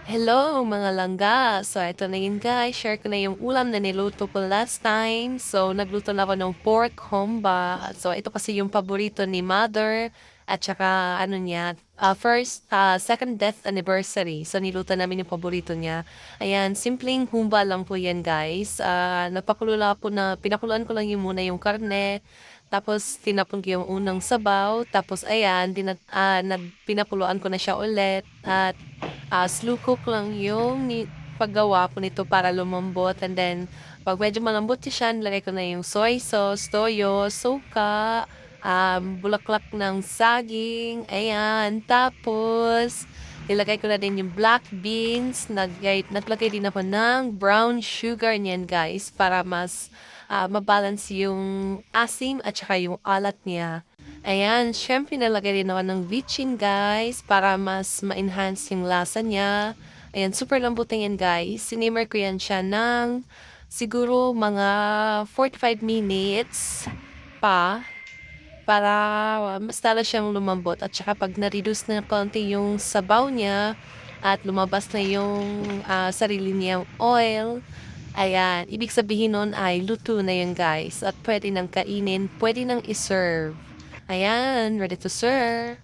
Hello mga langga! So ito na yun guys, share ko na yung ulam na niluto ko last time. So nagluto na ako ng pork humba. So ito kasi yung paborito ni mother at saka ano niya, second death anniversary. So niluto namin yung paborito niya. Ayan, simpleng humba lang po yan guys. Pinakuluan ko lang yung muna yung karne. Tapos tinapon ko yung unang sabaw. Tapos ayan, pinakuluan ko na siya ulit. At slow cook lang yung paggawa ko nito para lumambot. And then, pag medyo malambot siya, nilagay ko na yung soy sauce, toyo, suka, bulaklak ng saging, ayan. Tapos, nilagay ko na din yung black beans. Naglagay din ako ng brown sugar niyan, guys, para mas mabalance yung asim at saka yung alat niya. Ayan, syempre nalagay din ako ng vichin guys para mas ma-enhance yung lasa niya. Ayan, super lambutin yan guys. Sinimmer ko yan siya ng siguro mga 45 minutes pa para mas lalo siyang lumambot. At saka pag na-reduce na konti yung sabaw niya at lumabas na yung sarili niyang oil, ayan, ibig sabihin nun ay luto na yun guys. At pwede nang kainin, pwede nang iserve. Ayan, ready to serve.